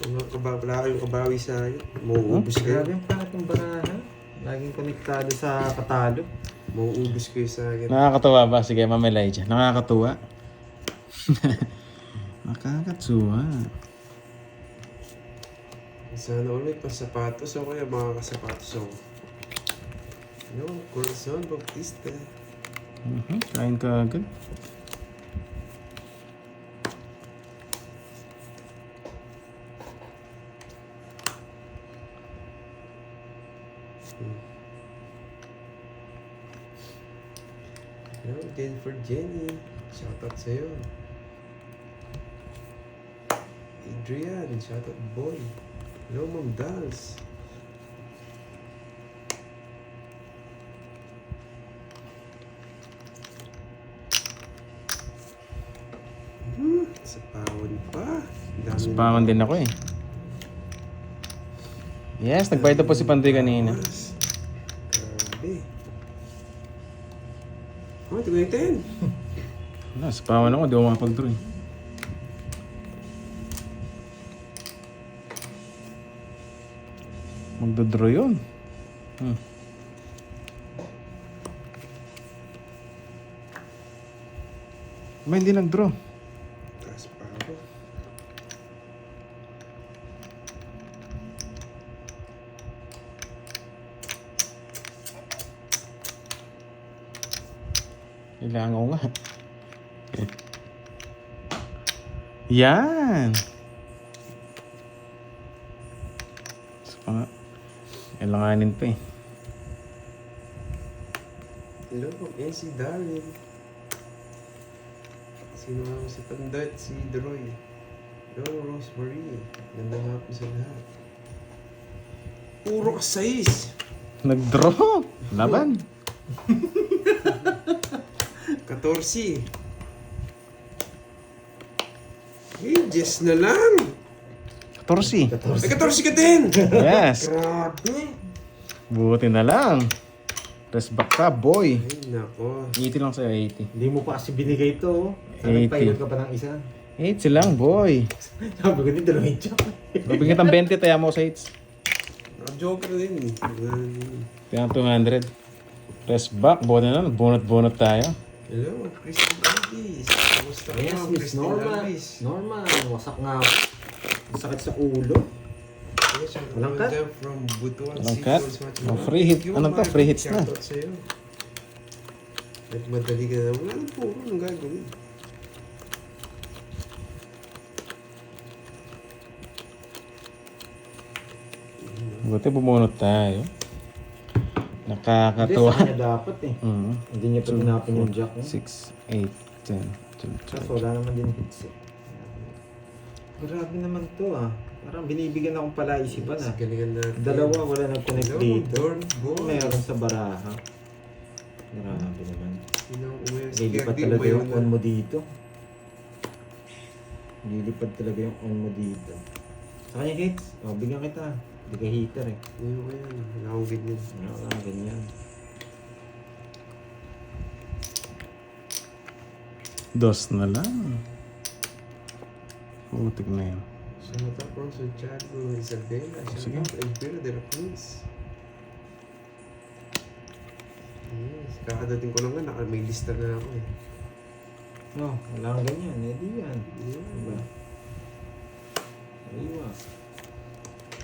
Wala kayong kabawi sa akin. Mauubos kayo. Grabe yung pangat ng baraha. Laging konektado sa katalo. Mauubos kayo sa akin. Nakakatuwa ba? Sige, mamelay dyan. Nakakatuwa. Nakakatuwa. Sana ulit pa sapatos o kaya mga kasapatos ako. No, Corazon Bautista. Kain ka agad. No, Jennifer Jenny. Shoutout sa'yo. Adrian, shoutout boy. Hello, Ma'am Dals. Sa pawon pa. Mas paman din ako eh. Yes, nagbayad na po si Pandoy kanina. Grabe. Oh, ito yung 10. Wala, sa paman ako, di ako makapag-draw eh. Magdodraw yun. May hindi nag-draw. Taas pa ako. Kailangan ko nga. Yan! Isa pa nga. Kailanganin pa eh. Hello, NC Darren. Sino nga si Pandat, si Droy. Hello, Rosemary. Gandang hapon sa lahat. Puro ka 6. Nag-draw! Laban! 14. Eh, just na lang. 14. Ay, 14 ka din. Yes! Grabe. Buti na lang. Rest back ka, boy. Ay, nako. 80 lang sa'yo, 80. Hindi mo pa kasi binigay ito. 80. Nagpahilot ka pa ng isa. 80 lang, boy. Sabi ko din, dalawang joke. Mabigyan ng 20, taya mo sa 8. Joker din. Taya 200. Rest back, buti na lang. Bunot-bunot tayo. Hello, Christine Alvis. Kamusta ka, Yes, Miss Christine Norma. Alvis? Norma, wasak nga. Masakit sa ulo. Yes, I'm Walang cut? from Butuan Walang City. cut? Oh, free hit. Ano to? Free hits na. Shoutout sa'yo. Nagmadali ka na. Wala nang puro. Anong gagawin? Buti bumunot tayo. Hindi, Nakakatuwa. sa kanya dapat eh. Hindi niya pa pinapin yung jack. 6, 8, 10, Kaso wala naman din hits eh. Grabe naman to ah. Parang binibigyan akong palaisipan ah. Galingan natin. Dalawa wala nag-connect Hello, dito. Dorn Boy. Meron sa baraha. Grabe naman. Sino ang umayaw? Si Lilipad Kirby, talaga umayaw yung na. on mo dito. Lilipad talaga yung on mo dito. Sa kanya hits. O, bigyan kita. Hindi ka hitter eh. Umayaw ko yan. Wala akong ganyan. Wala ganyan. Dos na lang. Putik na yun. Sumata po sa Santiago, Isabela, Sige. Shoutout, Elvira de la Cruz. Yes, kakadating ko lang nga, may lista na ako eh. No, wala kang ganyan. Eh di yan. Yeah. Diba? Aywa.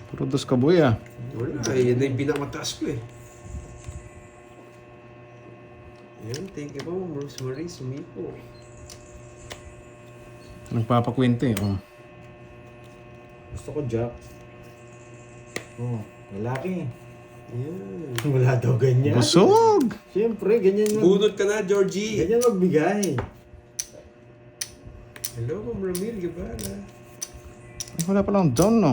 Puro dos ka, boy ah. Wala, yan na yung pinakamataas ko eh. Yan, thank you po, Ma'am Rosemary Sumipo. Nagpapakwento eh. Oh. Gusto ko jack. Oh, lalaki. Yan. Wala daw ganyan. Busog! Siyempre, ganyan mag... Bunot ka na, Georgie! Ganyan magbigay. Hello, Ma'am Ramil Guevara. Ay, wala palang down, no?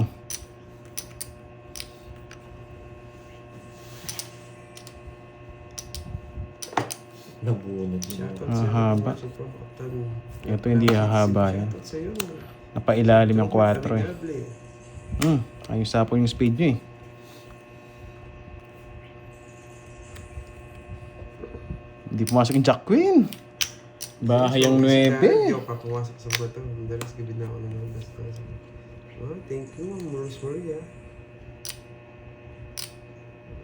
Nabunod niya. Shoutout Ah, sa'yo. haba. Watching from Uptown. Ito hindi hahaba yan. Shoutout sa'yo. Napailalim yung 4 eh. Amigable. Ayos sa po yung speed nyo eh. Hindi pumasok yung Jack Queen. Bahay ang 9. Hindi ako papumasok sa bato. Madalas gabi na ako nanonood. Oh, thank you, Ma'am Rosemary, ah.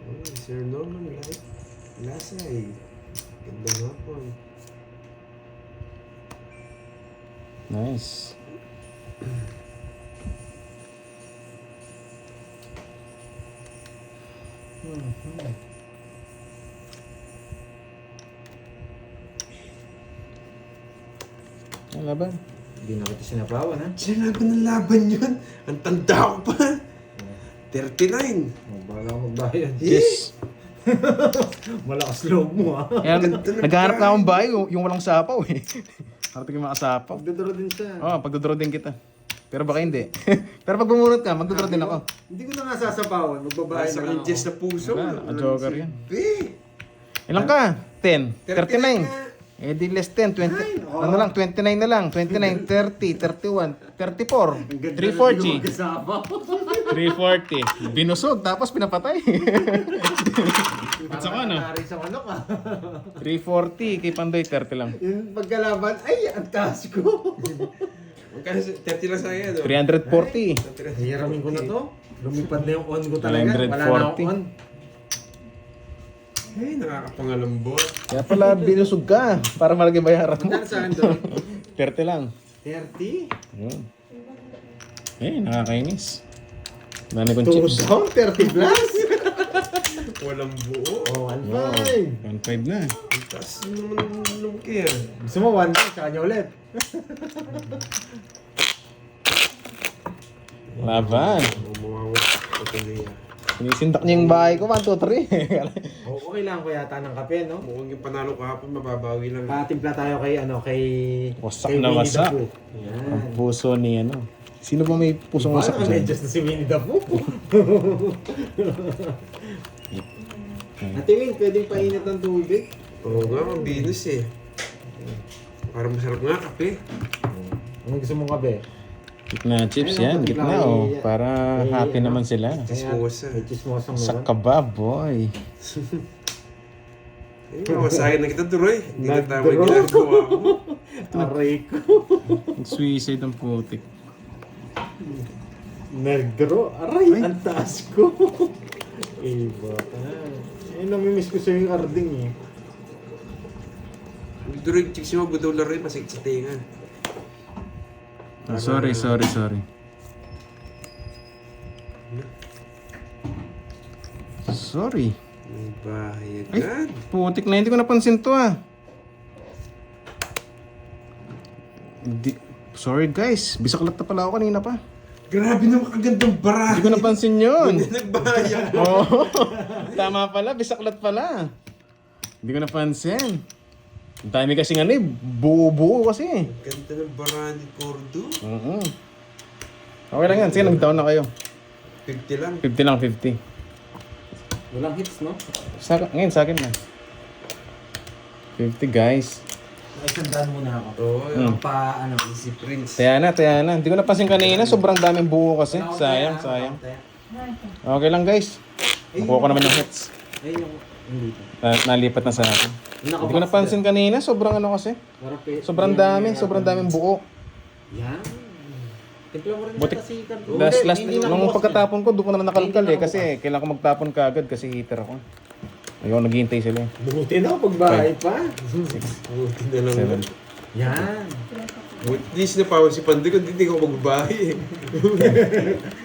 Oh, Sir Norman, like, Lasay. Gandang hapon. Nice. Ang laban. Hindi na kita sinapawan, ha? Sinabi ng laban yun. Ang tanda ko pa. 39. Bahala akong magbayad. Yes. Malakas loob mo, ha? Yan, Ganda ng naghahanap na bahay. akong bahay, yung walang sapaw eh. Harating yung mga sapaw. Magdodoro din siya. Oo, pagdodoro din kita. Pero baka hindi. Pero pag bumunot ka, magdodoro din ako. Hindi ko na nga sasapawan. Magbabayad Nasa na lang inches ako. na puso. Wala, naka-joker yan. Be. Ilan ka? 10? 39 39? Eh di less 10, 20. Ay, oo. Ano lang, 29 na lang. 29, 30, 31, 34, Ang ganda na 340. kasama. 340. Binusog, tapos pinapatay. At saka ano? Nari sa manok, ha? 340, kay Pandoy 30 lang. Yung pagkalaban, ay, ang taas ko. Magkano 30 lang sa akin, no? 340. Hiramin ko na to. Lumipad na yung on ko talaga. Wala na akong 140. on. Hey, nakakapangalambot. Kaya pala binusog ka para malaki bayaran mo. Magkano sa akin doon? 30 lang. 30? Yun. Eh, nakakainis. Dami kong chips. Tusong, 30 plus? Walang buo. Oh, Wow, 1.5. 1.5 na. Ang taas naman nung kaya. Gusto mo 1.5, sa kanya ulit. Laban. Mawawala ko tuloy. Sinisindak niya yung bahay ko. 1, 2, 3. Oh, okay lang ko yata ng kape, no? Mukhang yung panalo kahapon, mababawi lang. Patimpla tayo kay, Wasak kay na Winnie wasak. the Pooh. Ang Yan. puso ni ano. Sino ba may pusong wasak Paano dyan? medyas na si Winnie the Pooh? Ate Win, pwedeng painit ng tubig? Oo nga, mabinus eh. Parang masarap nga kape. Ano gusto mong kape? Gitna chips Ayun, yan. ang Gitna patla, oh. eh, Para eh, happy ano? naman sila. Chismosa. May chismosang Sak naman. ka ba, boy? Eh, mawasahin na kita, Duroy. Hindi na tama yung Nag-draw. ginagawa ko. Aray ko. Suicide ang putik. Nag-draw. Aray, ang taas ko. Iba. Eh, namimiss ko sa'yo yung arding eh. Duroy, chicks mo, budaw lang rin, masakit sa tinga. Oh, sorry. Sorry. May bahay Ay, agad. putik na. Hindi ko napansin to ah. Sorry guys. Bisaklat na pala ako kanina pa. Grabe naman kagandang baray. Hindi ko napansin yun. Hindi nagbayang. Oo. Tama pala. Bisaklat pala. Hindi ko napansin. Ang dami kasi nga buo-buo kasi. Ganda ng bara ni Cordo. Oo. Okay lang yan. Sige, nag-down na kayo. 50 lang. 50 lang, 50. Walang hits, no? Ngayon sa akin na. 50 guys. Naisandaan muna ako. Oo, Hmm. Ano? Easy Prince. Taya na. Hindi ko napansin kanina. Sobrang daming buo kasi. Sayang. Okay lang guys. Nakuha ko naman yung hits. Ay, yung... Hindi. Nalipat na sa akin. Hindi ko napansin kanina. Sobrang ano kasi. Sobrang daming buo. Yan. Timpla mo rin Butik. kasi Last, nung pagkatapon ko, doon ko naman nakalkal eh. Kasi kailangan ko magtapon kaagad kasi heater ako. Ayaw, naghihintay sila eh. Buti na pagbahay pa. Buti na lang. 7. Yan. Buti di sinapawan si Pandoy, kundi hindi ko magbabae.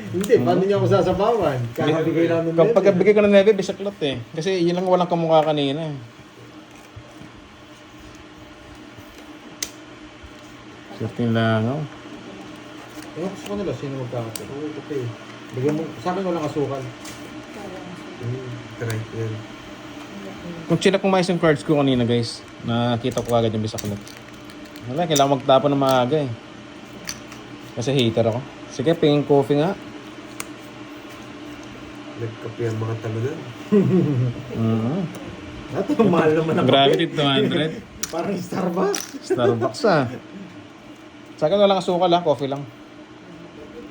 Hindi, paano niya ako sasabawan? Kakabigay lang ng Kapag bigay ko ng 9, bisaklat eh. Kasi yun lang walang kamukha kanina eh. Certain lang oh. Yung gusto ko nila, sino magkakape? Oo, kape. Bigyan mo, sa akin walang asukal. Try ko yan. Kung chinak ko yung cards ko kanina guys, nakita ko agad yung bisaklat. Wala, kailangan magtapon ng maaga eh. Kasi hater ako. Sige, pingin coffee nga. Nagkape ang mga talunan. Ito, mahal naman ang Gravity kape. 200. Parang Starbucks. Starbucks ah. Sa akin walang asukal ah, coffee lang.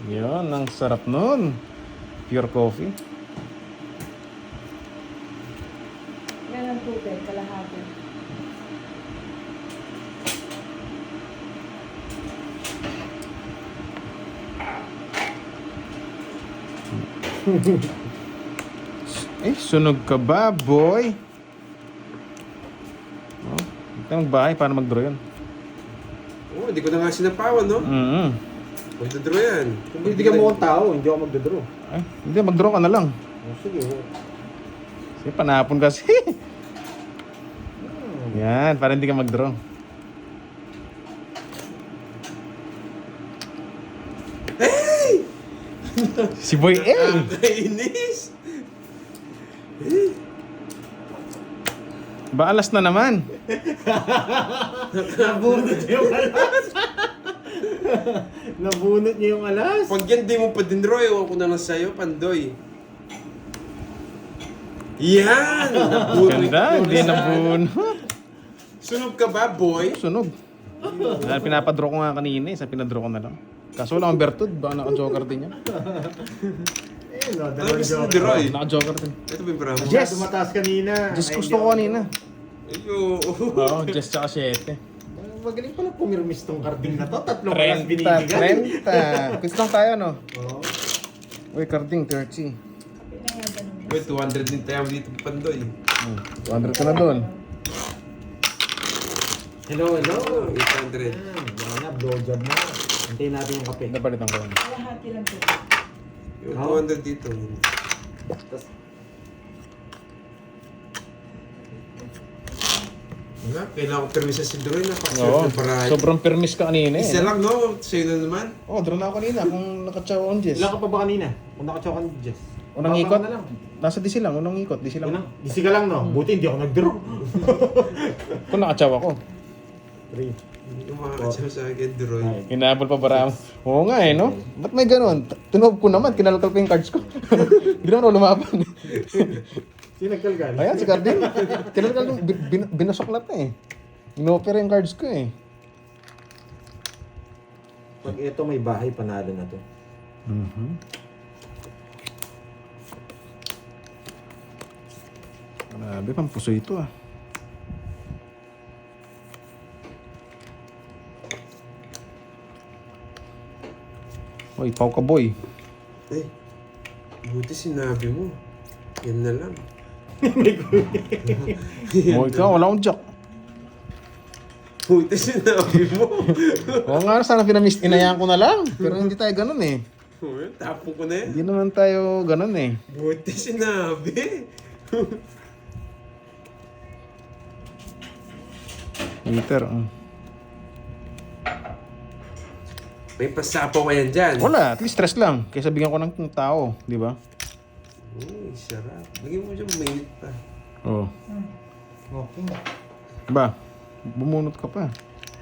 Yun, ang sarap nun. Pure coffee. Yan ang tubig, kalahati. Sunog ka ba, boy? Oh, ito ang bahay para mag-draw yun. Oo, hindi ko na nga sinapawan, no? Magdodraw yan. Kung bibigyan mo akong tao, hindi ako magdodraw. Ay, hindi, mag-draw ka na lang. Sige. Sige, panapon kasi. Yan, para hindi ka mag-draw. Si Boy A. Kainis! Ba, alas na naman. Nabunot niya yung alas. Nabunot niya yung alas. Pag yan di mo pa din, Roy, ewan ko na lang sa'yo, Pandoy. Yan! Ganda, hindi nabunot. Sunog ka ba, boy? Sunog. Dahil pinapadraw ko nga kanina sa pinadraw ko na lang. Kaso wala akong bertud, baka naka-joker din yan. Ano gusto mo, Roy? Naka-joker din. Ito ba yung bravo? Yes. Tumataas kanina. Just Ay, gusto hindi ko ako- kanina. Ayo. Oo, just tsaka 7. Magaling pala pumirmis tong carding na to. Tatlong alas 30, binibigay. 30. Quiz lang tayo, no? Oo. Uy, carding, 30. Pinayagan mo. Wait, 200 din tayo dito, Pandoy. 200 ka na doon. Hello. 800. Wala na, blowjob na. Hintayin natin yung kape. Napalitan ko lang. Kalahati lang po. Yung 200 dito. Tas- Wala, kailangan ko permisa si Droy na Oo, pa para. sobrang permis ka kanina eh. Isa lang, no? Sa'yo na naman. Oh, draw na ako kanina kung nakatsaw on Jess. Ilan ka pa ba kanina? Kung nakatsaw ka ni Jess. Unang Baba ikot? na lang. Nasa DC lang, unang ikot, DC lang. Unang, isi ka lang no? Buti hindi ako nag-draw. Kung nakatsaw ako. 3. Yung makakasama sa akin, Droy. Hinabol pa bara. Oo nga eh, no? Ba't may ganun? Tinuob ko naman, kinalkal ko yung cards ko. Hindi naman ako lumaban. Sino nagkalgal? Ayan, si Cardin. Kinalkal ko, binasoklat na eh. Inopera yung cards ko eh. Pag ito may bahay, panalo na to. Grabe, pampuso ito ah. Uy, pau ka boy. Eh, buti sinabi mo. Yan na lang. Oh, ikaw, wala akong jack. Buti sinabi mo. Oo nga, sana inayaan ko na lang. Pero hindi tayo ganun eh. Well, tapon ko na yan. Hindi naman tayo ganun eh. Buti sinabi. Peter, May pasapaw ka yan dyan. wala, at least stress lang. Kaysa bigyan ko ng tao, di ba? Uy, sarap. Lagyan mo dyan mainit pa. Oo. Okay. Ba, bumunot ka pa.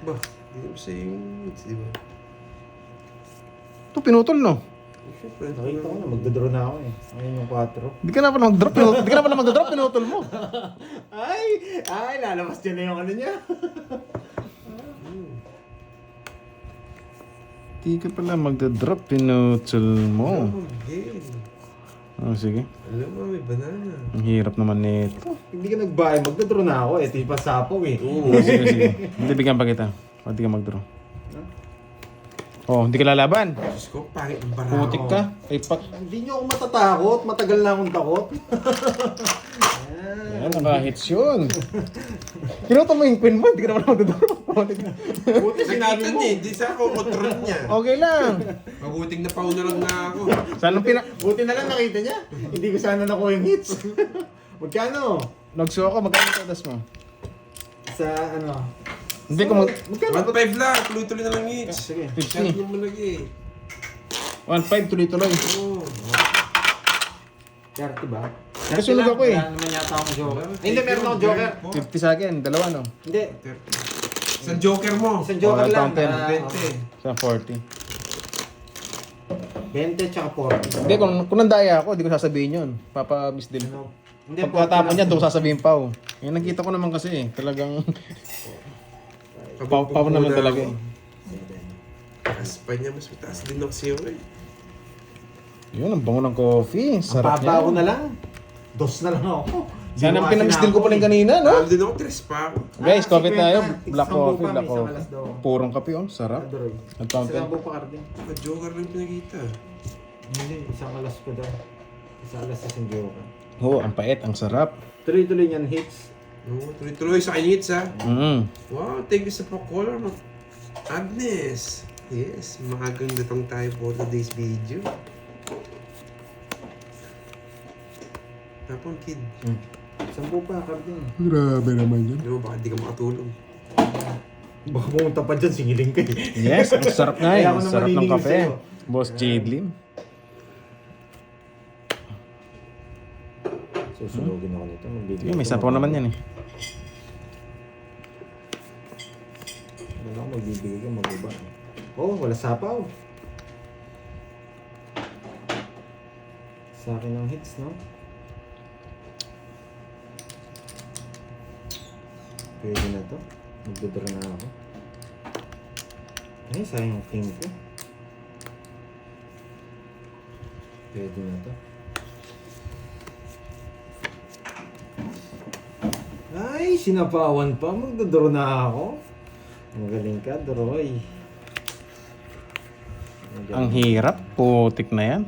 Ba, hindi mo sa'yo yung meats, di ba? Ito, pinutol no? Siyempre. Nakita ko na, magdodraw na ako eh. Ngayon yung 4. Di ka na pala mag-drop, di ka na pala mag-drop, pinutol mo. Ay, lalabas dyan na yung ano niya. Di ka pala mag-drop, pinutol mo. Oh, game. Oh, sige. Alam mo, may banana. Ang hirap naman nito. Hindi ka nagbahay, magdodraw na ako eh. Ito yung pasapaw eh. Oo. Oh, sige, sige. Hindi bigyan pa kita. O, di ka mag-draw. Oh, hindi ka lalaban. Diyos ko, pangit ang barako. Putik ka. Ay, pat. Hindi niyo ako matatakot. Matagal na akong takot. Yan, nakahits yun. Pinutol mo yung queen mo, hindi ka naman mag-draw. Buti sinabi Nakita mo. niya, hindi sa ako control niya. Okay lang. Mabuting na pauna lang na ako. Sana Buti na lang nakita niya. Hindi ko sana nakuha yung hits. Magkano? nagsuo ako, magkano yung tadas mo? Sa ano? Hindi ko mag... Magkano? 1.5 lang, tuloy-tuloy na lang each. Sige. 50 50. mo lagi. 1.5 tuloy-tuloy. Oo. 30 ba? Kasi sunog ako eh. Wala naman yata akong joker. Ay, hindi, meron akong joker. 50 sa akin, dalawa no? Hindi. 30. Isang joker mo. Isang joker Oh, lang. fountain. na- 20. Sa 40. 20 tsaka 40. Hindi, kung nandaya ako, hindi ko sasabihin yun. Papa-miss din. Ano? Hindi, Pagkatapon niya, doon ko sasabihin pa. Yung nakita ko naman kasi eh. Talagang... Pau naman talaga eh. Taas pa niya, mas mataas din ako sa'yo eh. Yun, ang bango ng coffee. Ang Sarap baba ko niya. na lang. Dos na lang ako. Sana ang Di ko pinamiss kasi din ko pa rin kanina, no? Alam din ako, 3 pa ako. Guys, coffee 50. tayo. Black Isang coffee, bupa, black may isang coffee. alas daw. Purong kape, oh. Sarap. Adoroy. At Sa fountain. lambo pa karding. Joker lang pinakita. Hindi, isang alas ko daw. Isang alas sa Sindyoka. Oo, ang pait, ang sarap. Tuloy-tuloy niyan hits. No, tuloy-tuloy sa inits ha. Mm. Wow, thank you sa pa-color mo. Agnes. Yes, maagang datang tayo for today's video. Tapon kid. 10 pa, Cardin. Grabe naman yun. Di ba, baka di ka makatulog. Baka pumunta pa dyan, singiling ka eh. Yes, ang sarap nga eh. Kaya ako Ang naman sarap ng niningil kape. sa'yo. Boss Jadlin. Susunogin ako nito. Sige, may sapaw naman yan eh. Wala ako magbibigay ka, magbaba. Oh, wala sapaw. Sa akin ang hits, no? Pwede na to. Magdodra na ako. Ay, sayang ang team ko. Pwede na to. Ay, sinapawan pa. Magdodra na ako. Magaling ka, Droy. Ang hirap. Putik na yan.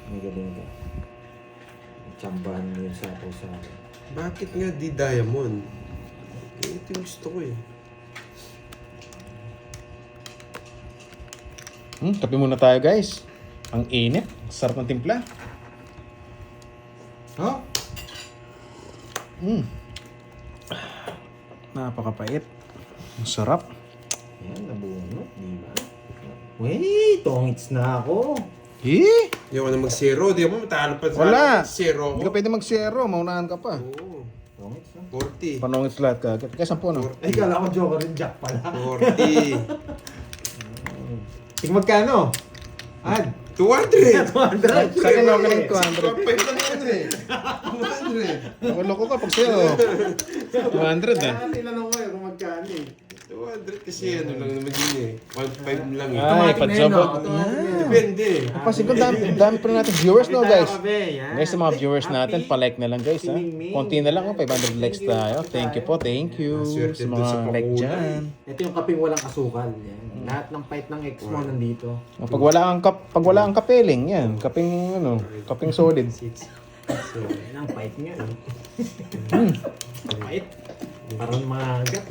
Magaling ka. Tsambahan mo yung sapaw sa akin. Bakit nga di diamond? Eh, ito yung gusto ko eh. Kape muna tayo guys. Ang init. Sarap ng timpla. Ha? Napakapait. Ang sarap. Yan, nabunot, di ba? Wait, tongits na ako. Eh? Hindi ako na mag-zero. Di ako matalo pa sa Wala. zero Hindi ako. ka pwede mag-zero. Maunahan ka pa. Oo. Tongits na. 40. Panungit lahat ka. Kaya 10 no? Ay, kala ko joker rin, Jack pala. 40. Tig magkano? Ad. 200! 200. Sa akin okay lang 200. Kapay lang yun eh. 200. Wala ko ka pag sa'yo. 200 ah. Tinanong ko eh kung magkano eh. 200 kasi ano lang naman yun eh. 1.5 lang eh. Ay, pa-jabot. Depende. Kasi kung dami pa rin natin viewers no guys. Yan. Guys, sa mga viewers natin, pa-like na lang guys ha. Konti na lang, 500 likes tayo. Thank you po, thank you. Swerte Sa dun sa mga like pakulay. dyan. Ito yung kaping walang asukal. Yan. Lahat ng fight ng ex mo nandito. Pag wala kang kapeling, yan. Kaping solid. So, Yan ang fight nga. Fight. Parang magat.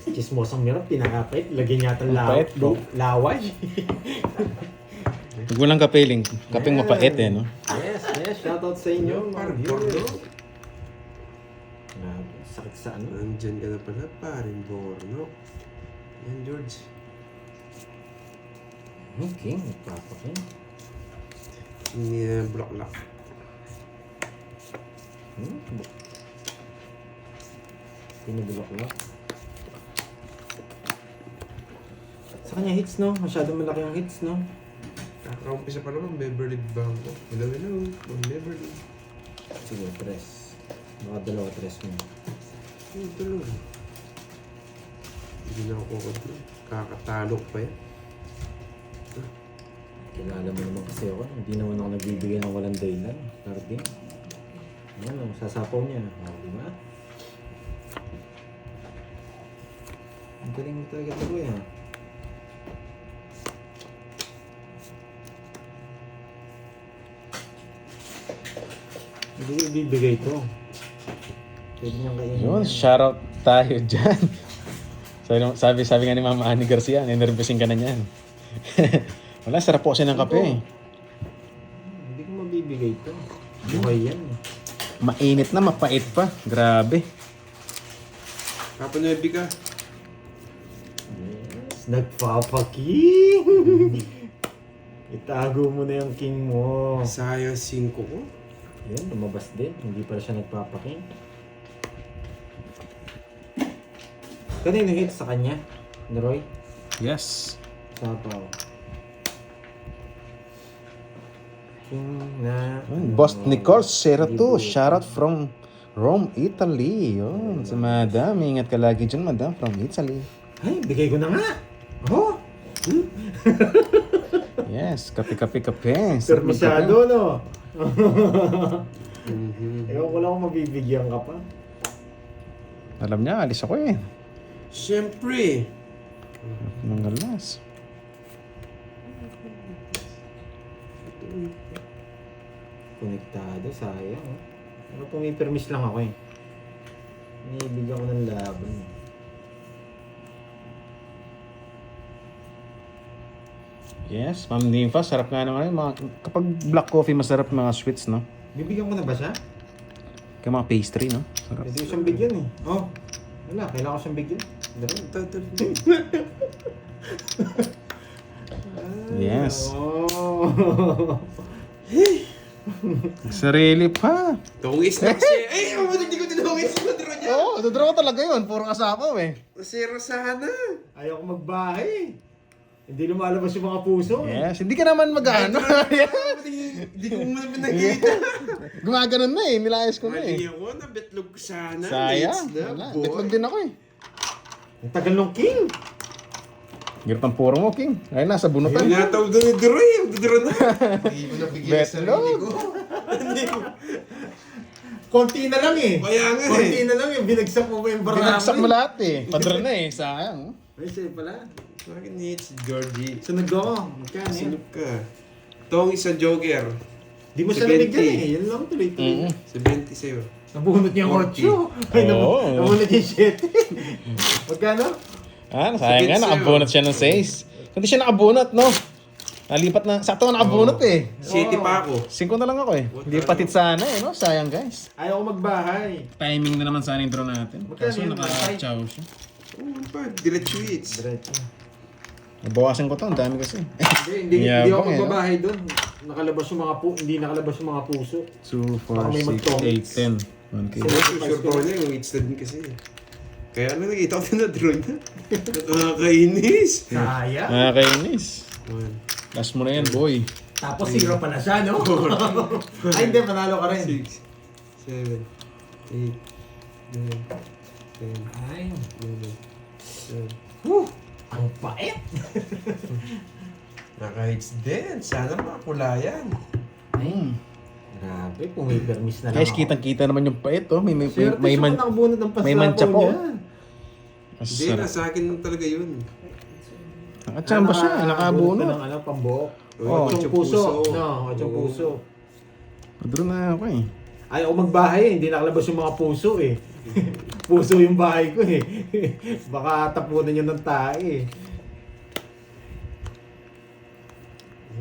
Chismosang mirap, pinaka-fight. Lagyan niya itong Pait, bro. laway. Pag walang kapeling, kaping mapait eh, no? Yes, yes. Shoutout sa inyo. parang mga porno. viewers. Grabe, sakit sa ano. Nandyan ka na pala, paring Borno. Yan, George. Okay, nagpapakin. Block. Pinabulok-lok. Sa kanya hits, no? Masyado malaki yung hits, no? Kakaumpisa pa naman, Beverly Banco. Hello, Beverly. Sige, tres. Baka dalawa tres mo. Ito lang. Hindi na ako kukunti. Kakatalo pa yan. Kilala mo naman kasi ako. Hindi naman ako nagbibigay ng walang dahilan. Cardin. Ano, sasapaw niya. O, di ba? Ang galing mo talaga ito eh, ha? Hindi ko ibibigay ito. Pwede niyang kainin. Yun, yan. shoutout tayo dyan. Sabi nga ni Mama Annie Garcia, ninervyusin ka na niyan. Wala, sarap po kasi ng kape eh. Hindi ko mabibigay ito. Buhay yan. Mainit na, mapait pa. Grabe. Kapanuebi ka. Yes, nagpapaking. Itago mo na yung king mo. Sayang 5 ko. Yun, lumabas din. Hindi pa siya nagpapaking. Kanino hit sa kanya? Roy? Yes. Sapaw. King na... Boss Nicole Serrato, shoutout from Rome, Italy. Yun, si Madam. Ingat ka lagi dyan, Madam, from Italy. Ay, bigay ko na nga. Oh! Yes, kape. Sarap ng Permisyado, kape. no? Ewan ko lang kung mabibigyan ka pa. Alam niya, alis ako eh. Siyempre. Ng galas. Konektado, sayang. Oh. Pero pumipermis lang ako eh. Inibigyan ko ng laban. Yes, Ma'am Nympha, sarap nga naman. Kapag black coffee, masarap mga sweets, no? Bibigyan ko na ba siya? Kaya mga pastry, no? Sarap. Pwede ko siyang bigyan eh. Oh, wala. Kailangan ko siyang bigyan. Dali. Yes. Oh. Sarili pa. Tungis na kasi. Ay, hindi ko tinungis sa draw niya. Oo, dodraw ko talaga yun. Puro kasapaw eh. Zero sana. Ayaw ko magbahay. Hindi lumalabas yung mga puso. Yes, hindi ka naman mag-ano. Hindi ko muna pinagkita. Gumaganon na eh, nilayas ko na Mali eh. ako, nabitlog ko sana. Sayang. Late na, Wala, boy. bitlog din ako eh. Ang tagal ng king. Girap ang puro mo, King. Ay, nasa bunutan. Pinataw doon ni Droy. Draw na. Hindi ko nabigyan sa sarili Betlog. ko. Hindi ko. Konti na lang eh. Kaya nga eh. Konti na lang eh. Binagsak mo ba yung barangay? Binagsak mo lahat eh. Padra na eh, sayang. Ay, sa'yo pala. Sa akin ni si Georgie. Sunod ako. Magkano yan? Sinop ka. Tong isa joker. Di mo siya 70. nabigyan eh. Yan lang tuloy-tuloy. 70 sa'yo. Nabunot niya ang 8. Ay, Oo. nabunot niya yung 7. Magkano? Ah, sayang nga, Sakit nakabunot siya ng 6. Kung di siya nakabunot, no? Nalipat na, sakto nga nakabunot eh. City pa ako. 5 na lang ako eh. Hindi patit sana eh, no? Sayang guys. Ayaw ko magbahay. Timing na naman sana yung draw natin. Magkano Kaso yun? naka-chow siya. Oo pa, direct sweets. Diretso. Nabawasan ko to, ang dami kasi. Hindi ako Yabang eh, no? magbabahay doon. Nakalabas yung mga hindi nakalabas yung mga puso. 2, Baka may 4, 6, magtongits. 8, 10. 1K. Sure ko na yung weights na din kasi. Kaya ano, nakita ko na draw na. Nakakainis. Sayang. Nakakainis. One, Last mo na yan, boy. Tapos 0 pala siya, no? Ay, hindi. Panalo ka rin. 6, 7, 8, 9, 10, Ay. 11, 12. Ang pait. Naka-hits din. Sana makakulayan. Grabe, pumipermis na lang Guys, kitang-kita naman yung pait, oh. May nakabunot ng may mancha pasapaw po. niya. Hindi, nasa akin lang talaga yun. Nakachamba siya, Bunot nakabunot. na ng pambuhok. Oh, 8 puso. No, 8 Oo. puso. Padro na ako eh. Ayaw ko magbahay eh. Hindi nakalabas yung mga puso eh. Puso yung bahay ko eh. Baka tapunan nyo ng tae eh.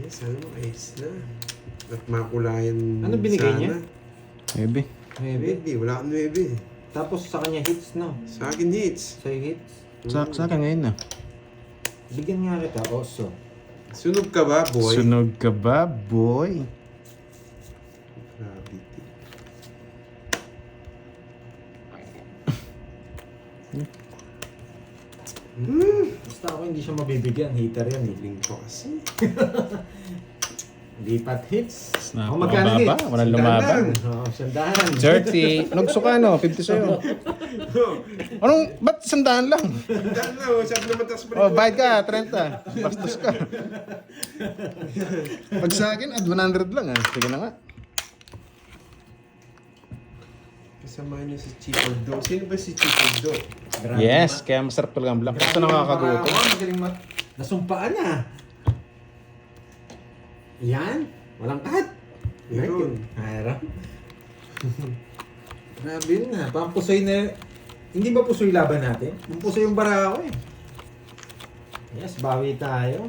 Sana maka-hits na. At makulayan. Ano binigay niya? Maybe. Maybe, wala akong 9. Tapos sa kanya hits, no? Sa akin hits. Sa hits. Sa akin ngayon na. Bigyan nga kita, oso. Sunog ka ba, boy? Sunog ka ba, boy? Gravity. Basta ako hindi siya mabibigyan. Hater yan eh. Feeling ko kasi. Lipat hits. Snap. O, magkano hits? Walang lumaban. Oo, sandahan. 30. Nagso ka, no? 50 sa'yo. Anong, ba't 100 lang? Tandaan na, sabi naman taas pa rin. Oh, bayad ka, 30. Bastos ka. Pag sa akin, ad 100 lang ah. Sige na nga. Kasama niyo si Chico Do. Sino ba si Chico Do? Grabe Yes, kaya masarap talaga ang black. Basta nakakagutom. Magaling nasumpaan na. Yan. Walang cut. Meron. Harap. Grabe yun na. Parang pusoy na. Hindi ba pusoy laban natin? Yung pusoy yung bara ako eh. Yes, bawi tayo.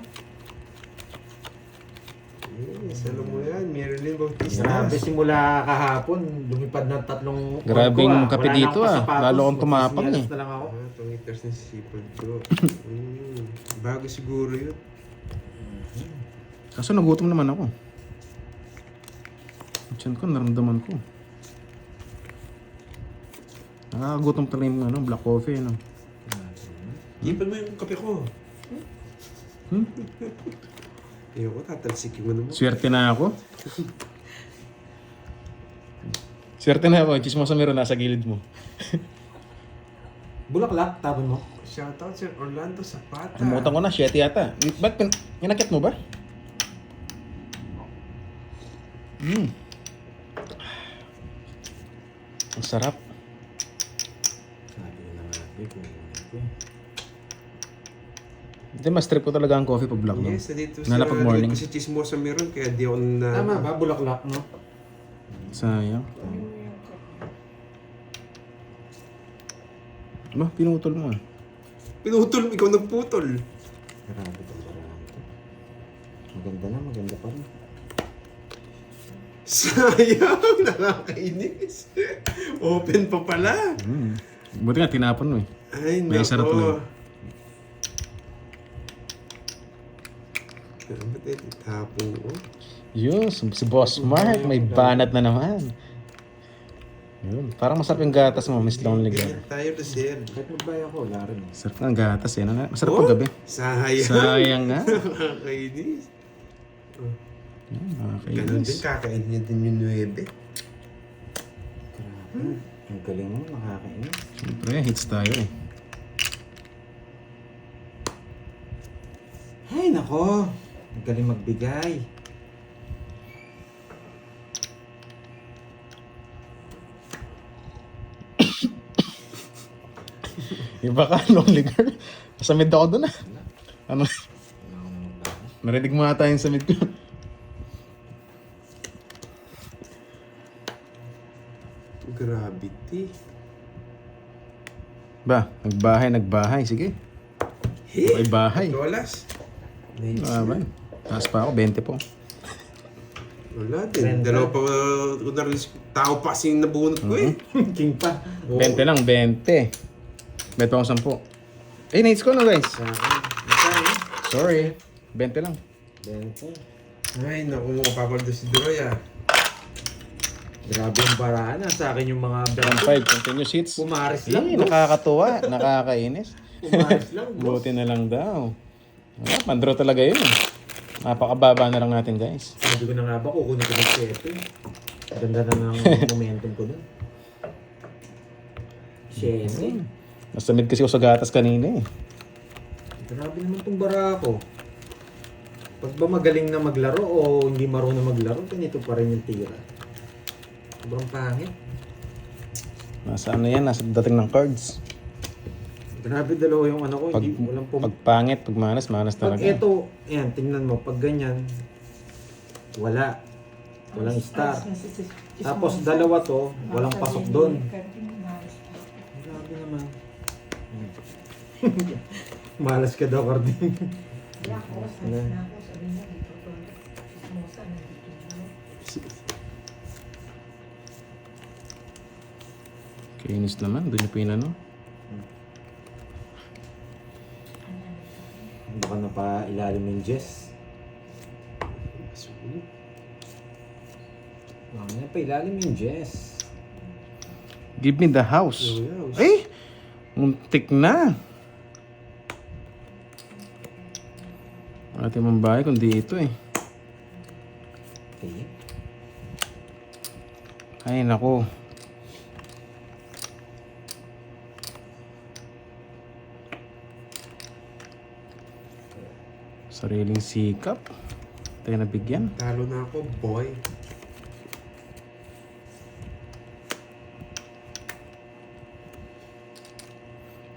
Yes, alam mo yan. Marilyn Bautista. Grabe simula kahapon. Lumipad ng 3 Grabing buwan ko, kape Wala na dito, akong ah. sapatos. Lalo akong tumapang, Magsisinyalas eh. na lang ako. 2 meters na si Chico Do. Bago siguro yun. Kaso nagutom naman ako. Tiyan ko, naramdaman ko. Nakakagutom talaga yung black coffee, no? Ipan mo yung kape ko. Hmm? Ayoko, tatalsikin mo naman. Swerte na ako. Swerte na ako. Chismosa meron nasa gilid mo. Bulaklak, tapon mo. Shoutout si Orlando Zapata. Kumutan ko na, 7 yata. Ba't pinakit mo ba? Ang sarap. Sabi ko na nga, kung Hindi, mas trip ko talaga ang coffee pag black, no? Yes, dito Lalo pag morning. Dito si Chismosa meron, kaya di ako na... Tama ba? Bulaklak, no? Sayang. Ba, pinutol mo ah. Pinutol, ikaw nagputol. Grabe to, maganda na, maganda pa rin. Sayang, nakakainis. Open pa pala. Buti nga, tinapon mo eh. Ay, May sarap nako. lang. Ba't itapong ko? Yun, si Boss Mark, may banat na naman. Yun, parang masarap yung gatas mo, Miss Lonely Girl. Ganyan tayo na sir. Kahit magbaya ko, wala rin. Sarap ng gatas eh. Masarap Oh, pag gabi. Sayang. Sayang nga. Nakakainis. Ganun din, Nakakainis. kakain niya din yung 9. Grabe. Ang galing mo, nakakainis. Siyempre, hits tayo eh. Ay, nako. Ang galing magbigay. Iba ka, Lonely Girl. Sa mid ako doon ah. Ano? Narinig mo ata yung sa mid ko. Gravity. Ba, nagbahay. Sige. May bahay. Dolas. Nice. Ah, ba? Taas pa ako, 20 po. Wala din. Dalawa pa, kunwari, tao pa kasing nabunot ko eh. King pa. 20 lang, 20. Bet pa ako 10. Eh, nates ko na guys. Sa akin. Magkano? Sorry. 20 lang. 20. Ay, naku, makapapaldo si Droy ah. Grabe yung paraan. Sa akin yung mga 5 continuous hits. Pumaris lang, Eh, boss. nakakatuwa. Nakakainis. Pumaris lang, boss. Buti na lang daw. Ah, pandraw talaga yun eh. Napakababa na lang natin guys. Sabi ko na nga ba, kukunin ko ng 7. Ganda na ng momentum ko dun. 7. Nasa mid kasi ako sa gatas kanina eh. Grabe naman tong barako. Pag ba magaling na maglaro o hindi marunong maglaro, ganito pa rin yung tira. Sobrang pangit. Nasa ano yan, nasa dating ng cards. Grabe dalawa yung ano ko, Pag, hindi walang pag pangit, pag manas Pag talaga. ito, yan, tingnan mo, pag ganyan, wala. Walang star. Tapos dalawa to, walang pasok doon. Grabe naman. Malas ka daw, Carding. Kainis naman, doon yung pinano. Baka na pa ilalim yung Jess. Baka na pa ilalim yung Jess. Give me the house. Yung house. Eh! Muntik na. Ating mambahay kundi ito eh. Okay. Ay nako. Sariling sikap. Tayo nabigyan. Talo na ako, boy.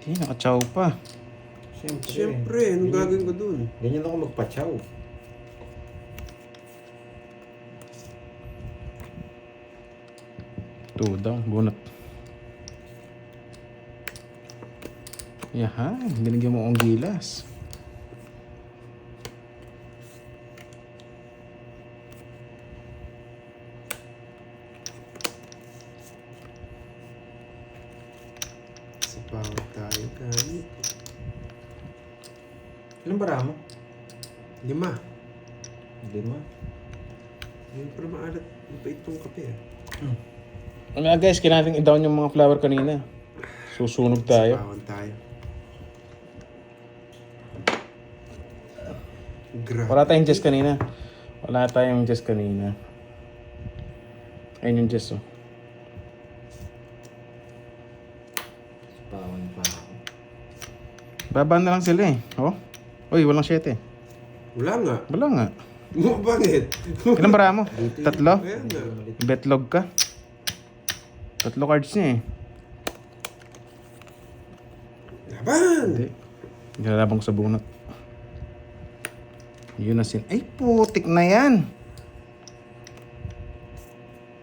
Hindi, nakachaw pa. Siyempre, anong gagawin ko dun? Ganyan ako magpachaw. Two daw, bunot. Yahan, binigyan mo akong gilas. Sa bawat tayo, gani. Ilang bara mo? 5. Hindi mo. Yun para maalat. Mapait tong kape ah. Ano nga guys, kailangan natin i-down yung mga flower kanina. Susunog tayo. Bawat tayo. Grabe. Wala tayong Jess kanina. Wala tayong Jess kanina. Ayun yung Jess oh. Pawan pa ako. Baba na lang sila eh. Oh. Uy, walang 7. Wala nga. Wala nga. Bakit? Ilang bara mo? 3? Kaya nga. Betlog ka? 3 cards niya eh. Laban! Hindi. Nilalabang ko sa bunot. Yun na sin... Ay, putik na yan.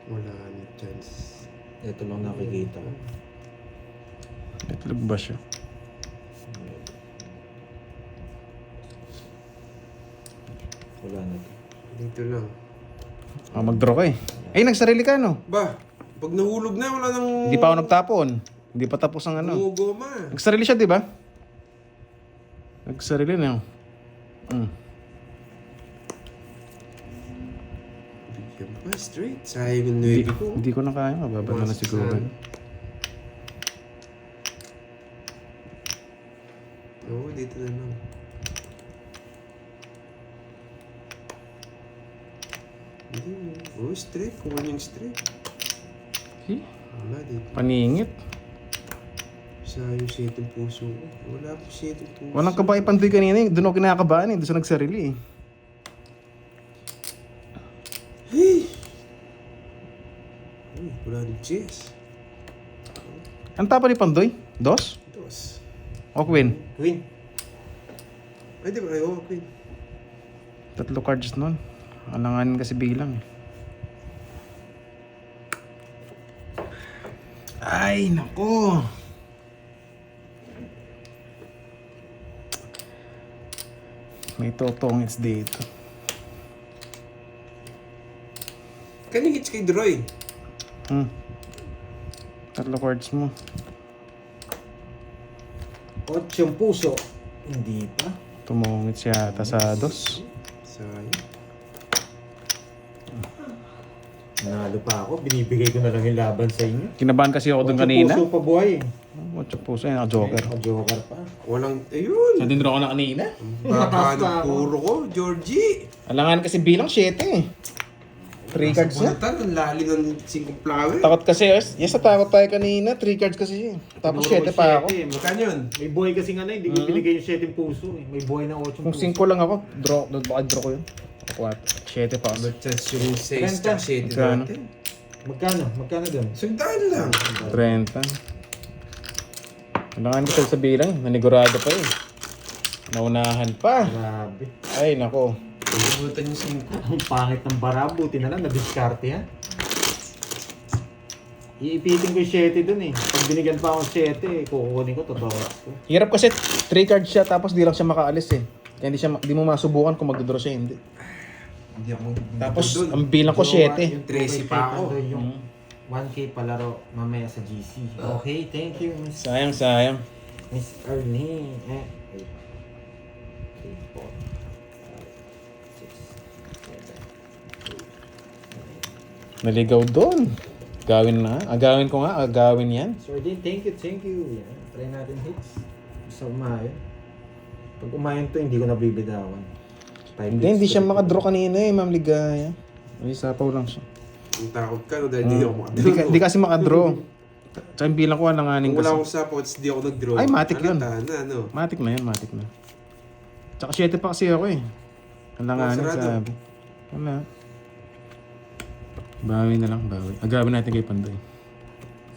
Wala na chance. Ito lang nakikita ko. Itlog ba siya? Wala na to. Dito lang. Mag-draw ka eh. Ay, nagsarili ka, no? Ba, pag nahulog na, wala nang... Hindi pa ako nagtapon. Hindi pa tapos ang ano. Gumugoma. Nagsarili siya, di ba? Nagsarili na. Bigyan pa, straight. Sayang yung 9 ko. Hindi ko na kaya. Mababa na siguro. Oo, dito na lang. Hindi. Oo, straight. Kung ano yung straight. Eh, Wala dito. paningit. Sayang yung sitong puso ko. Wala po sitong puso. Walang kabay pandoy kanina eh. Doon ako kinakabahan eh. Doon sa nagsarili eh. Hey! Uy, wala ng chess. Ang tapa ni Pandoy? Dos? Dos. O Queen? Queen. Ay, di ba? Ay, okay. 3 cards nun. Alanganin kasi bilang eh. Ay, nako. May totongits dito. Kanina hits kay Droy. 3 cards mo. 8 puso. Hindi pa. Tumungits yata sa dos. Sayang. Nanalo pa ako. Binibigay ko na lang yung laban sa inyo. Kinabahan kasi ako doon 8 kanina. puso pa buhay eh. 8 puso yun, naka-joker. Joker pa. Walang, ayun. Sa dinro ko na kanina. Baka Basta ng ako. puro ko, Georgie. Alangan kasi bilang 7 eh. 3 cards na. Buntan, ang lalim ng 5 flower. Takot kasi, yes, natakot tayo kanina. 3 cards kasi siya. Tapos 7 pa ako. Magkano yun? May buhay kasi nga na, hindi ko binigay yung 7 puso eh. May buhay na 8 Kung puso. 5 lang ako, baka draw ko yun. 7 pa ako. May chance yung 6 Renta. at 7 Magkano? natin. Magkano? Magkano doon? Sagdaan lang. 30. Kailangan ko sa bilang, nanigurado pa eh. Naunahan pa. Grabe. Ay, nako. Pagbutan yung 5. Ang pangit ng bara, buti na lang, na-discarte yan. Iipitin ko yung 7 dun eh. Pag binigyan pa akong 7, kukunin ko, totoo ko. Hirap kasi 3 cards siya tapos di lang siya makaalis eh. Kaya hindi mo masubukan kung magdodraw siya, hindi. Hindi ako Tapos, doon. ang bilang ko 7. Yung 13 pa ako. Yung 1K palaro mamaya sa GC. Okay, thank you, Miss Sayang. Miss Arlene. Wait. 3, 4, 5, 6, 7, Naligaw doon. Gawin na. Agawin ko nga. Agawin yan. Sir Arlene, thank you. Yan. Try natin hits. Sa umayon. Pag umayon to, hindi ko nabibidawan. Hindi siya makadraw kanina eh, Ma'am Ligaya. May sapaw lang siya. Ang takot ka, no? Dahil di ako Hindi makadraw. kasi makadraw. Tsaka yung bilang ko, alanganin Kung wala kasi. akong sapots, di ako nag-draw. Ay, matik yun. Na, ano? Matik na yan, matik na. Tsaka 7 pa kasi ako eh. Alanganin sarado. sabi. Wala. Bawi na lang, bawi. Agawin natin kay Pandoy.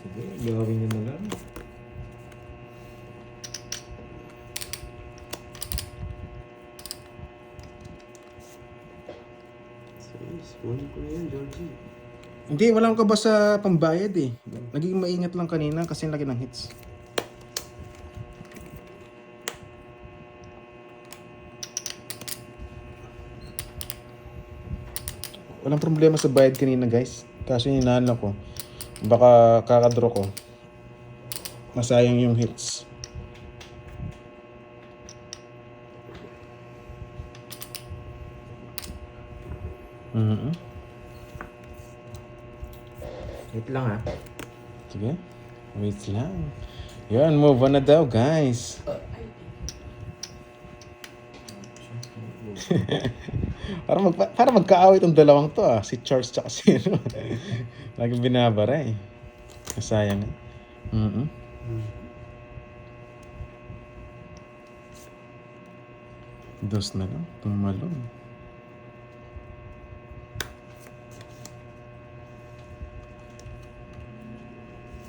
Sige, gawin nyo na lang. Kunin ko na yan, Georgie. Hindi, wala akong kabas sa pambayad eh. Naging maingat lang kanina kasi laki ng hits. Walang problema sa bayad kanina guys. Kaso yung inaano ko, baka kakadraw ko. Masayang yung hits. Wait lang ha. Sige. Wait lang. Yan, move on na daw, guys. para magkaaway itong dalawang to si Charles tsaka si ano. Lagi binabara eh. Nasayang eh. Dos na lang. Tumalon.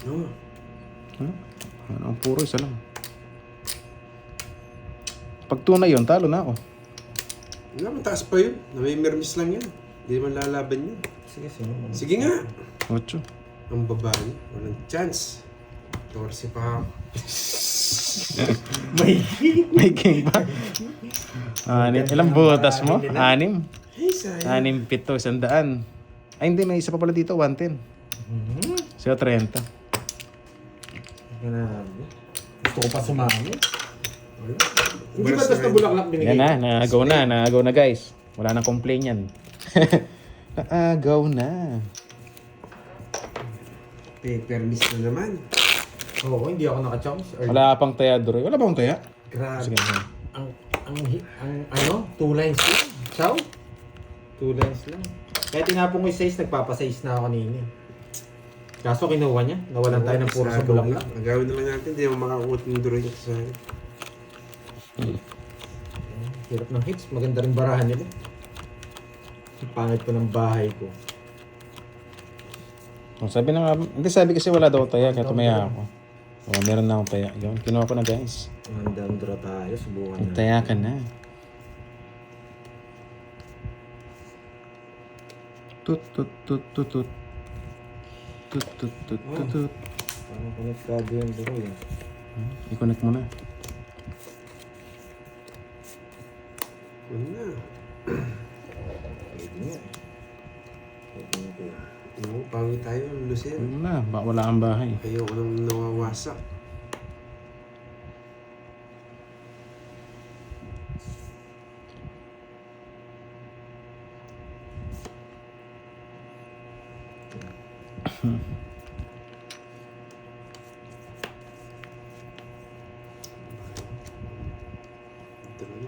Oh. Ang puro isa lang. Pag tunay yun, talo na ako. Wala, mataas pa yun. Namimirmis lang yan. Hindi naman lalaban yun. Sige, sige. Sige nga. 8. Ang babae, walang chance. 14 pa ako. May king ba? Ilang butas mo? 6. Hey, sayang. 6, 7, 100. Ay, hindi. May isa pa pala dito. 110. Siya 30. Grabe. Gusto ko pa sumami. Hindi ba Baras tas na na bulaklak binigay? Yan na. Naagaw na. Naagaw na guys. Wala nang complain yan. Naagaw na. Permis na naman. Oo, hindi ako naka-chance. Wala pang taya, Duroy. Wala bang taya? Grabe. Sige. Ang ano, 2 lines lang. Chow? 2 lines lang. Kaya tinapong ko yung 6, nagpapa-6 na ako kanina. Kaso kinuha niya. Nawalan tayo ng puro sa bulaklak. Agawin na lang natin. Hindi naman makakukot ng duroy sa akin. Hirap ng hits. Maganda rin barahan nila. Pangit pa ng bahay ko. Sabi na nga, hindi sabi kasi wala daw taya, kaya tumaya ako. Meron na akong taya. Yun, kinuha ko na guys. Mandandra tayo. Subukan na. Taya ka na. Tut tut tut tut tut. Tut tut tut tut tut. Parang konektado yung duro yan. I-connect mo na. Ano na? Pwede nga. Pwede nga po. Oo, pangit tayo, Lucien. Ano na, baka wala kang bahay. Ayoko nang nawawasak. Duroy.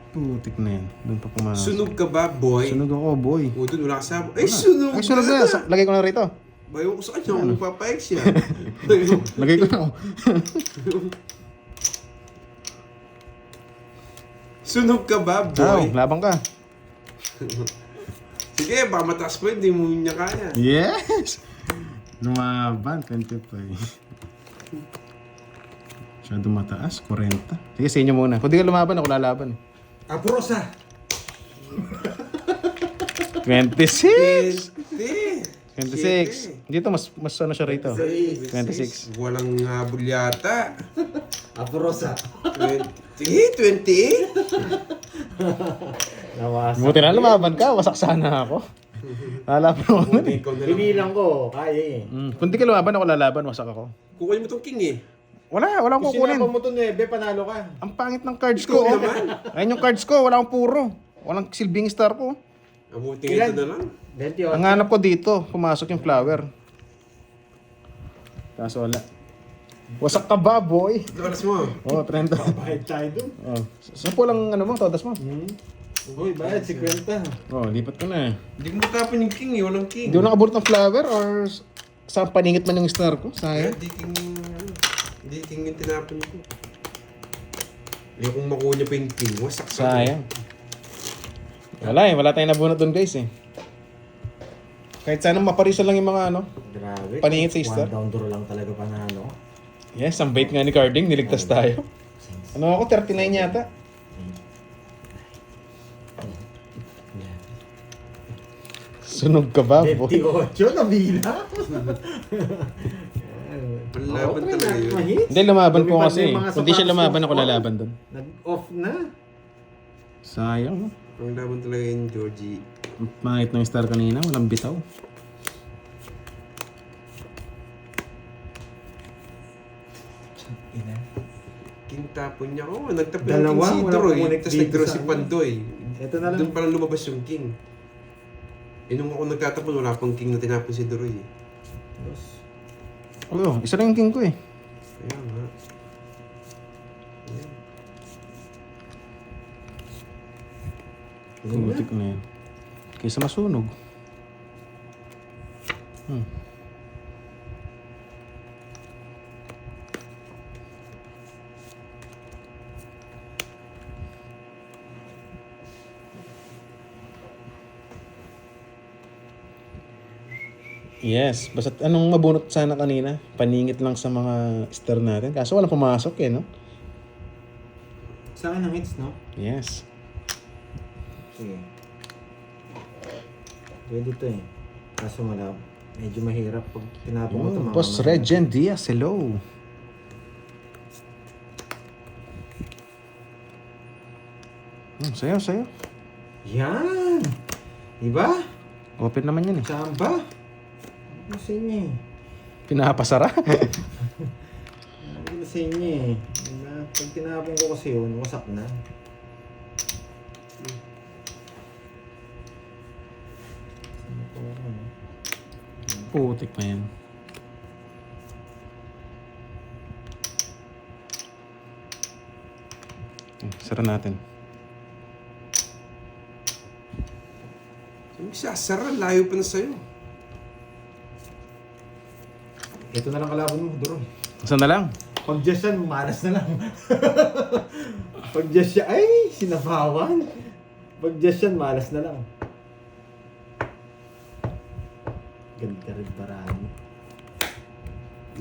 Putik na yan. Doon pa pumasok. Sunog ka ba, boy? Sunog ako, boy. O, doon wala kasama. Ay, sunog Ay, sunog na. Lagay ko na rito. Bayo ko sa kanya, kung magpapaik siya. Lagay ko na. Sunog ka ba, Oh, boy? labang ka. Sige, baka mataas pa yun, hindi mo niya kaya. Yes! Lumaban, 25. Masyado mataas, 40. Sige, sa inyo muna. Kung di ka lumaban, ako lalaban. Aprosa! 26! 20. 26. Dito, mas ano siya rito. 26. Walang habol yata. Aprosa! 28? Nawasak. Buti na lumaban ka, wasak sana ako. Lalaban ako nun eh. Ikaw na lang. Binilang ko, kaya eh. Kung di ka lumaban, ako lalaban, wasak ako. Kukunin mo tong king eh. Wala akong Kung kukunin. sinapa mo to 9, panalo ka. Ang pangit ng cards ko. Ikaw Oh. naman. Ayun yung cards ko, wala akong puro. Walang silbing star ko. Abuting Ilan? ito na lang. 28. Ang hanap ko dito, pumasok yung flower. Kaso wala. Wasak ka ba, boy? Ito oras mo. Oh, 30. Bahit tayo dun. Oh. Saan po lang ano mo, todas mo? Uy, bayad, 50. Oh, lipat ko na. Hindi mo matapon yung king eh. Walang king. Hindi ko nakabulot ng flower or sa paningit man yung star ko. Kaya Sayang. hindi king yung tinapon ko. Yung kung makuha niya pa yung king, wasak ka. Sayang. Wala tayong nabunot doon guys eh. Kahit sana maparisan lang yung mga ano. Grabe. Paningit sa star. One down draw lang talaga panalo. Yes, ang bait nga ni Carding, niligtas tayo. Ano ako, 39 yata. Sunog ka ba, boy? 28, nabila. Panlaban talaga yun. Hindi, lumaban po Lumipad kasi. na yung mga Kung di siya sapatos lumaban, mo. ako lalaban doon. Nag-off na. Sayang. No? Panlaban talaga yun, Georgie. Mangit ng star kanina, walang bitaw. King tapon niya. Oh, nagtapon Dalawa, yung king si wala Droy. kumunik Tapos dito nag-draw sa si ano. Pandoy. Ito na lang. Doon pala lumabas yung king. Eh, nung ako nagtatapon, wala pang king na tinapon si Droy. Oh, isa lang yung king ko eh. Kaya nga. Ayan. Kumutik na yan. Kaysa masunog. Yes, basta anong mabunot sana kanina, paningit lang sa mga star natin. Kaso walang pumasok eh, no? Sa akin ang hits, no? Yes. Sige. Pwede to eh. Kaso medyo mahirap pag tinapon mo ito. Oh, Boss Regen Diaz, hello. Sayo. Yan! Diba? Open naman yan eh. Chamba! Ano sa inyo eh? Pinapasara. Ano sa inyo eh? Diba? Pag tinapon ko kasi yun, wasak na. Putik na yan. Sara natin. Yung sasara, layo pa na sa'yo. Ito na lang kalaban mo, Duroy. Saan na lang? Pag Diyos yan, malas na lang. Pag Diyos yan, ay, sinabawan. Pag Diyos yan, malas na lang. Ganda rin parami.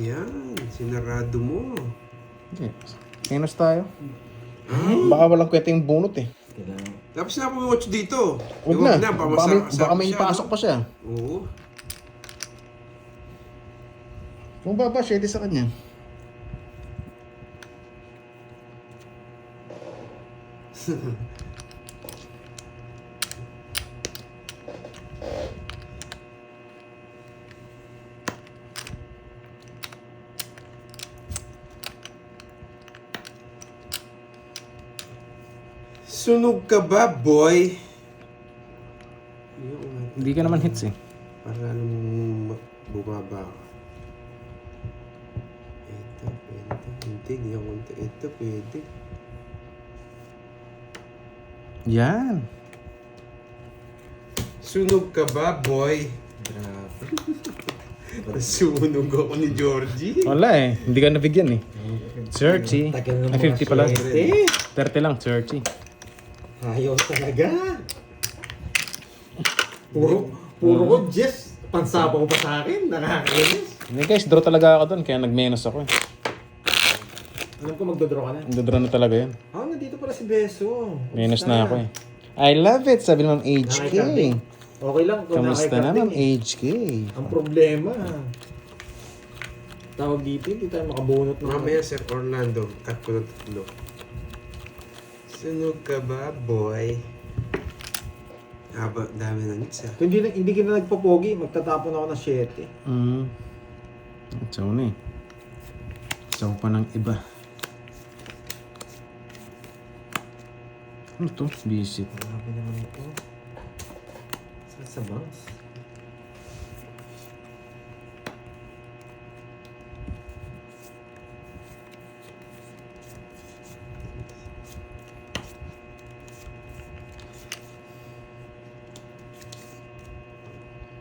Yan, sinarado mo. Okay. Minus tayo. Baka walang kwete yung bunot eh. Kailangan. Tapos na po yung watch dito. Huwag na. Baka may siya, ipasok no? pa siya. Oo. Kung baba siya, edi sa kanya. Sunog ka ba, boy? Hindi ka naman hits eh. Para nung bumaba ka. Ito, pwede. Hindi, hindi ako. Ito, pwede. Yan. Sunog ka ba, boy? Grabe. Sunog ako ni Georgie. Wala eh. Hindi ka nabigyan eh. 30. Tagal ng Ay, 50 pala. swerte. 30 lang, 30. Ayaw talaga. Puro ko, Jess. Pansabaw pa sa akin. Nakakainis. Hindi guys, draw talaga ako doon. Kaya nag-menos ako eh. Alam ko magdodraw ka na. Nagdadraw na talaga yun. Nandito pala si Beso. Menos na ako eh. I love it, sabi ni Ma'am HK. Nakikarding. Okay lang kung Kamusta na Ma'am HK? Ang problema, tawag dito, hindi tayo makabunot na. Mamaya, Sir Orlando, cut ko ng 3. Sunog ka ba, boy? Haba, dami ng isa. Kung hindi ka na nagpapogi, magtatapon ako ng 7. Saw na eh. Saw pa ng iba. Ano to? Visit. Grabe naman ito. Sa banks.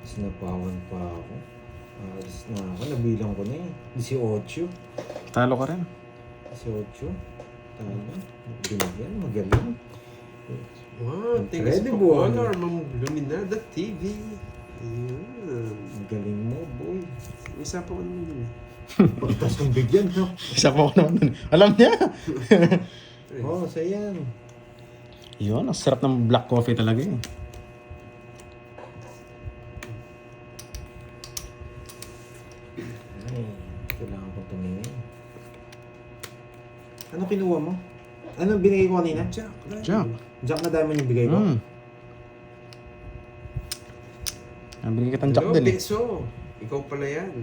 Sinapawan pa ako. Alis na ako. Nabilang ko na eh. 18. Talo ka rin. 18. Tama. Binigyan. Magaling. Wow, thanks Incredible. for honor, Ma'am Luminada TV. Ayan. Galing mo, boy. Isa pa ko naman. Pagtas kong bigyan, no? Isa pa ako naman dun. Alam niya! Oo, so yan. Yun, ang sarap ng black coffee talaga eh. Ay, kailangan ko tumingin. Ano kinuha mo? Ano binigay ko kanina? Jack. Jack. Jack na diamond yung bigay ko? Nabigyan kitang jack Hello, din eh. Beso. Ikaw pala yan.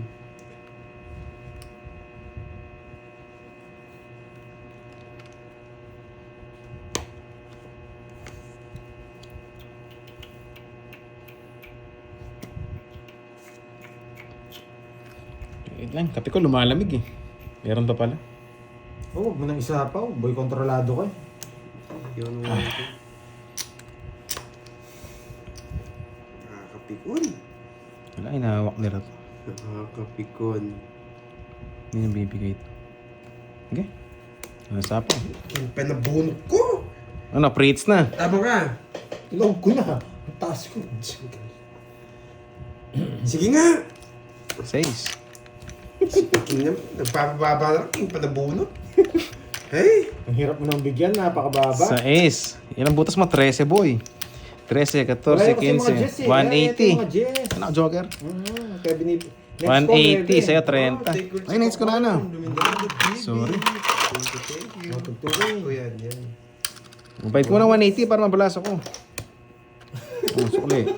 Wait lang, kape ko lumalamig eh. Meron pa pala. Oo, huwag mo nang isapaw. Boy, kontrolado ka eh. Yun mo ito. Nakakapikon. Wala, inahawak nila to. Nakakapikon. Hindi nang bibigay ito. Okay. Ano sa pa? Ang panabunok ko! Ano, pre-hits na. Tama ka! Ilog ko na. Ang taas ko. Sige nga! 6. Nagpapababa lang. Yung panabunot. Hey! Ang hirap mo nang bigyan, napakababa. Sa ace. Ilang butas mo? 13, boy. 13, 14, 15. 180. Ano, Joker? Kaya binib... 180, sa'yo 30. Ay, nice ko na ano. Sorry. Thank you. Yan, yan. Mabait ko na 180 para mabalas ako. Oh, sukli.